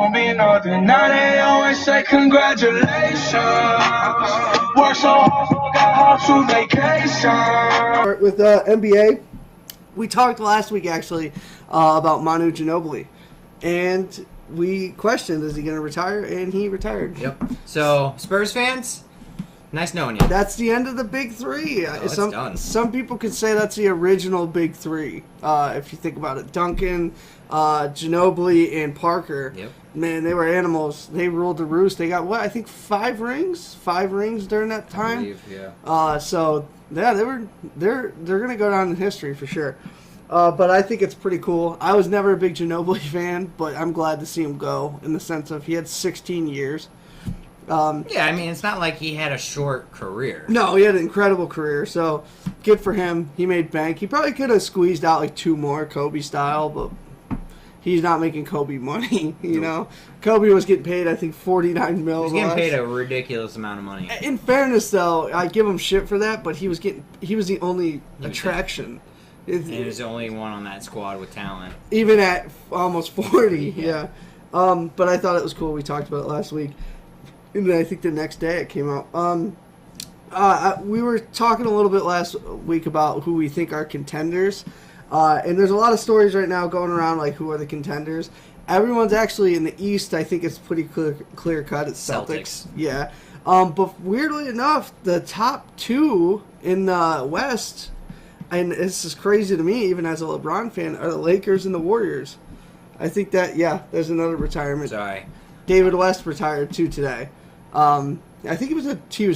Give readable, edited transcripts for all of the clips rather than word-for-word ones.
won't be nothing. Now they always say congratulations. Work so hard, forgot how to vacation. Start with NBA. We talked last week actually about Manu Ginobili, and we questioned, is he going to retire? And he retired. Yep. So, Spurs fans, nice knowing you. That's the end of the big three. it's done. Some people could say that's the original big three. If you think about it, Duncan, Ginobili, and Parker. Yep. Man, they were animals. They ruled the roost. They got I think 5 rings. 5 rings during that time. I believe, yeah. So yeah, they're gonna go down in history for sure. But I think it's pretty cool. I was never a big Ginobili fan, but I'm glad to see him go in the sense of he had 16 years. Yeah, I mean, it's not like he had a short career. No, he had an incredible career, so good for him. He made bank. He probably could have squeezed out like 2 more Kobe style, but he's not making Kobe money, you know. Kobe was getting paid, I think, $49 million. He was getting paid a ridiculous amount of money. In fairness, though, I give him shit for that, but he was the only attraction. And he was the only one on that squad with talent. Even at almost 40, yeah. But I thought it was cool. We talked about it last week. And then I think the next day it came out. We were talking a little bit last week about who we think are contenders. And there's a lot of stories right now going around, like, who are the contenders. Everyone's actually in the East. I think it's pretty clear cut. It's Celtics. Yeah. But weirdly enough, the top 2 in the West, and this is crazy to me, even as a LeBron fan, are the Lakers and the Warriors. I think that, there's another retirement. Sorry. David West retired, too, today. I think he was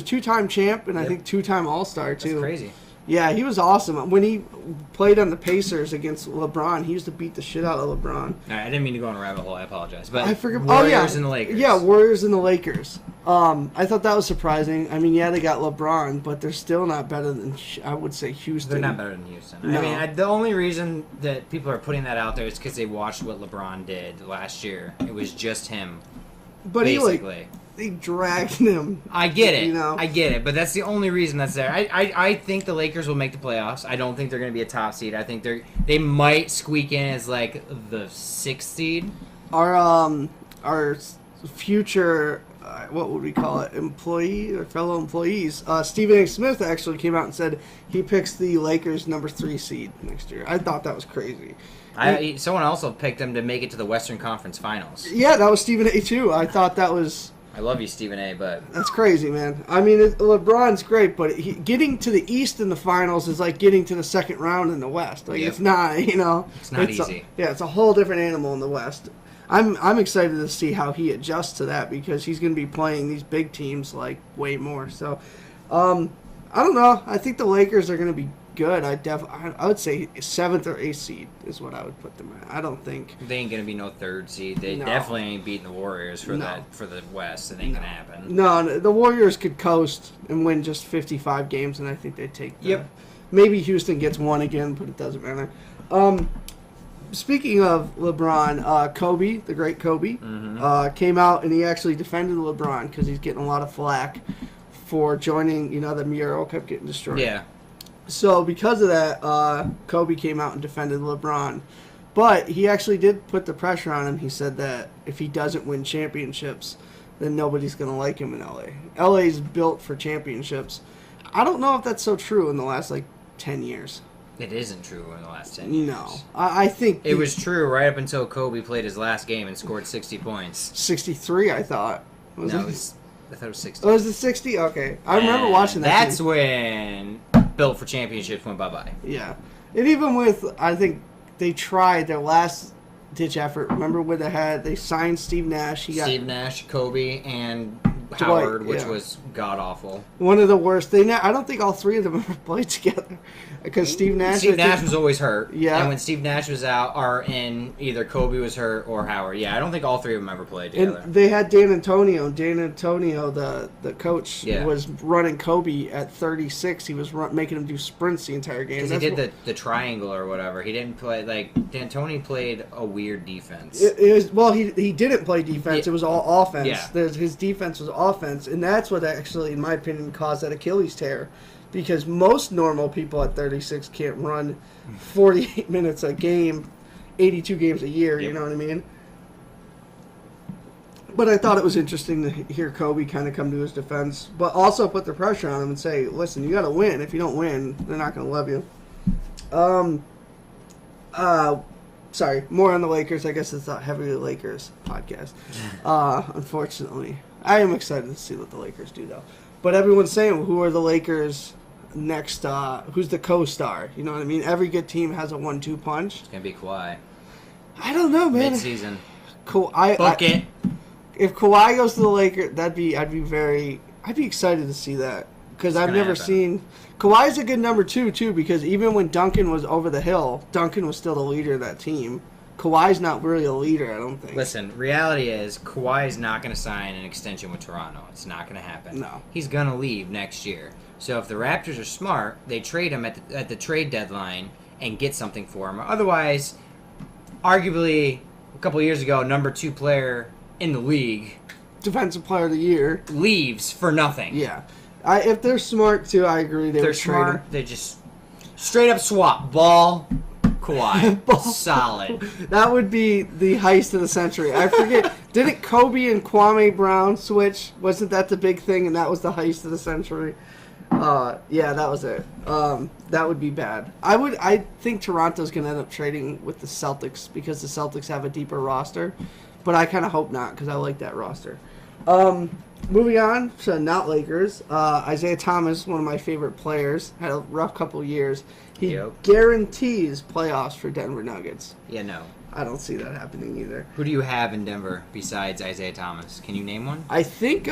2-time champ, and I think 2-time All-Star, too. That's crazy. Yeah, he was awesome. When he played on the Pacers against LeBron, he used to beat the shit out of LeBron. All right, I didn't mean to go on a rabbit hole. I apologize. But I forget. Warriors and the Lakers. Yeah, Warriors and the Lakers. I thought that was surprising. I mean, yeah, they got LeBron, but they're still not better than, I would say, Houston. They're not better than Houston. No. I mean, the only reason that people are putting that out there is because they watched what LeBron did last year. It was just him, but basically. They dragged him. I get it. You know? I get it. But that's the only reason that's there. I think the Lakers will make the playoffs. I don't think they're going to be a top seed. I think they might squeak in as like the 6th seed. Our future, what would we call it, employee or fellow employees, Stephen A. Smith actually came out and said he picks the Lakers number 3 seed next year. I thought that was crazy. Someone also picked them to make it to the Western Conference Finals. Yeah, that was Stephen A. too. I thought that was... I love you, Stephen A., but... That's crazy, man. I mean, LeBron's great, but getting to the East in the finals is like getting to the second round in the West. Like, It's not, you know... It's not easy. It's a whole different animal in the West. I'm excited to see how he adjusts to that because he's going to be playing these big teams, like, way more. So, I don't know. I think the Lakers are going to be good. I would say 7th or 8th seed is what I would put them at. I don't think they ain't gonna be no 3rd seed. They definitely ain't beating the Warriors for the West. It ain't gonna happen. No, the Warriors could coast and win just 55 games, and I think they'd take. Maybe Houston gets 1 again, but it doesn't matter. Speaking of LeBron, Kobe, the great Kobe, came out and he actually defended LeBron because he's getting a lot of flack for joining. You know, the mural kept getting destroyed. Yeah. So because of that, Kobe came out and defended LeBron. But he actually did put the pressure on him. He said that if he doesn't win championships, then nobody's going to like him in L.A. L.A.'s built for championships. I don't know if that's so true in the last, 10 years. It isn't true in the last 10 years. No. I think... It was true right up until Kobe played his last game and scored 60 points. 63, I thought. I thought it was 60. Oh, was it 60? Okay. I remember watching that. That's when built for championships went bye-bye. Yeah. And even with, I think they tried their last ditch effort. Remember when they signed Steve Nash? Steve Nash, Kobe, and Howard, which was god-awful. One of the worst. I don't think all 3 of them ever played together. Because Steve Nash was always hurt. Yeah. And when Steve Nash was out, or in either Kobe was hurt or Howard. Yeah, I don't think all 3 of them ever played together. And they had Dan Antonio. Dan Antonio, the coach, was running Kobe at 36. He was making him do sprints the entire game. Because he did the triangle or whatever. He didn't play, D'Antoni played a weird defense. He didn't play defense. It was all offense. Yeah. His defense was offense. And that's what actually, in my opinion, caused that Achilles tear. Because most normal people at 36 can't run 48 minutes a game, 82 games a year, you know what I mean? But I thought it was interesting to hear Kobe kind of come to his defense, but also put the pressure on him and say, "Listen, you got to win. If you don't win, they're not going to love you." Sorry, more on the Lakers. I guess it's not heavily Lakers podcast. Unfortunately, I am excited to see what the Lakers do, though. But everyone's saying, who are the Lakers' next? Who's the co-star? You know what I mean? Every good team has a 1-2 punch. It's gonna be Kawhi. I don't know, man. Mid-season. Book it. If Kawhi goes to the Lakers, I'd be excited to see that because I've never seen. Kawhi's a good number 2 too, because even when Duncan was over the hill, Duncan was still the leader of that team. Kawhi's not really a leader, I don't think. Listen, reality is Kawhi is not going to sign an extension with Toronto. It's not going to happen. No. He's going to leave next year. So if the Raptors are smart, they trade him at the trade deadline and get something for him. Otherwise, arguably a couple of years ago, number 2 player in the league, Defensive Player of the Year, leaves for nothing. Yeah. If they're smart too, I agree. They're smart. They just straight up swap Ball, Kawhi, solid. That would be the heist of the century. I forget. Didn't Kobe and Kwame Brown switch? Wasn't that the big thing? And that was the heist of the century. Yeah, that was it. That would be bad. I think Toronto's gonna end up trading with the Celtics because the Celtics have a deeper roster, but I kind of hope not because I like that roster. Moving on to not Lakers, Isaiah Thomas, one of my favorite players, had a rough couple years. He guarantees playoffs for Denver Nuggets. Yeah, no. I don't see that happening either. Who do you have in Denver besides Isaiah Thomas? Can you name one? I think,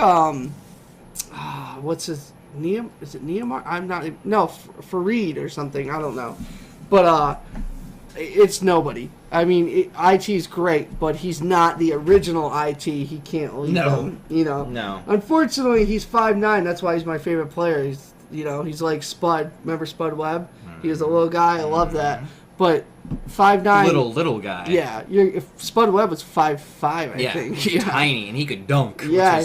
what's his name? Is it Nehemiah? Fareed or something. I don't know. But it's nobody. I mean, IT's great, but he's not the original IT. He can't lead them, you know. No. Unfortunately, he's 5'9". That's why he's my favorite player. He's like Spud. Remember Spud Webb? He was a little guy. I love that. But 5'9". Little guy. Yeah. If Spud Webb was 5'5", I think. He's tiny, and he could dunk. Yeah.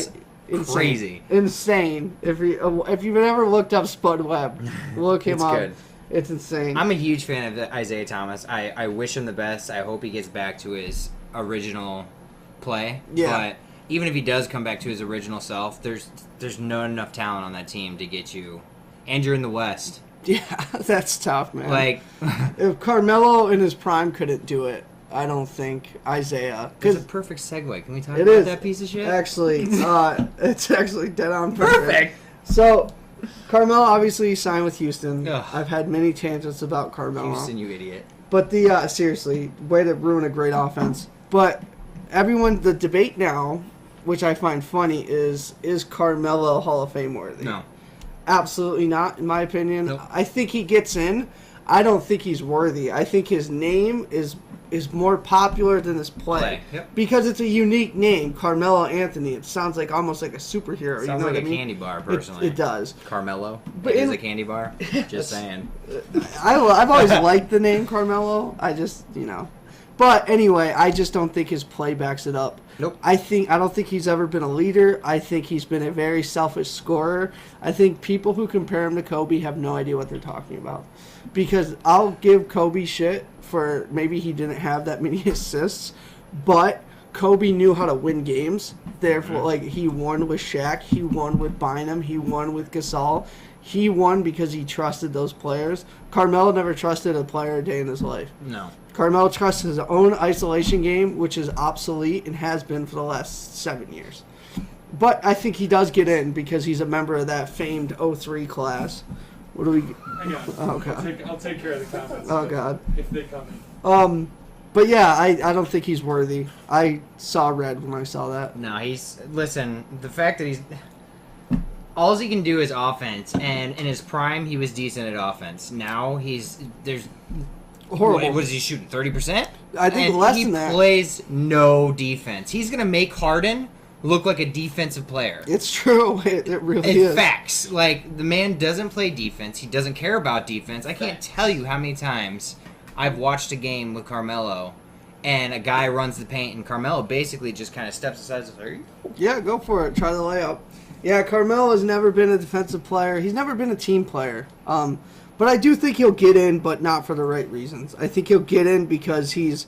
Which is crazy. Insane. If you've ever looked up Spud Webb, look him up. Good. It's insane. I'm a huge fan of Isaiah Thomas. I wish him the best. I hope he gets back to his original play. Yeah. But even if he does come back to his original self, there's not enough talent on that team to get you. And you're in the West. Yeah, that's tough, man. Like, if Carmelo in his prime couldn't do it, I don't think Isaiah. It's a perfect segue. Can we talk about that piece of shit? Actually, it's actually dead on Perfect. So, Carmelo obviously signed with Houston. Ugh. I've had many tangents about Carmelo. Houston, you idiot. But seriously, way to ruin a great offense. But the debate now, which I find funny, is Carmelo Hall of Fame worthy? No. Absolutely not, in my opinion. Nope. I think he gets in. I don't think he's worthy. I think his name is more popular than his play. Yep. Because it's a unique name, Carmelo Anthony. It sounds like almost like a superhero. Sounds you know like what a I mean? candy bar, personally. It does. Carmelo. But It is a candy bar. Just saying. I've always liked the name Carmelo. I just, But anyway, I just don't think his play backs it up. Nope. I don't think he's ever been a leader. I think he's been a very selfish scorer. I think people who compare him to Kobe have no idea what they're talking about. Because I'll give Kobe shit for maybe he didn't have that many assists, but Kobe knew how to win games. Therefore, he won with Shaq, he won with Bynum, he won with Gasol. He won because he trusted those players. Carmelo never trusted a player a day in his life. No. Carmelo trusts his own isolation game, which is obsolete and has been for the last 7 years. But I think he does get in because he's a member of that famed 03 class. What do we... Oh, God. I'll take care of the comments. Oh, God. If they come in. But yeah, I don't think he's worthy. I saw red when I saw that. No, listen, the fact that all he can do is offense, and in his prime, he was decent at offense. Now there's Horrible. What is he shooting? 30%? I think less than that. He plays no defense. He's gonna make Harden look like a defensive player. It's true. It really is. Facts. Like, the man doesn't play defense. He doesn't care about defense. I can't tell you how many times I've watched a game with Carmelo, and a guy runs the paint, and Carmelo basically just kind of steps aside and says, Yeah, go for it. Try the layup. Yeah, Carmelo has never been a defensive player. He's never been a team player. But I do think he'll get in, but not for the right reasons. I think he'll get in because he's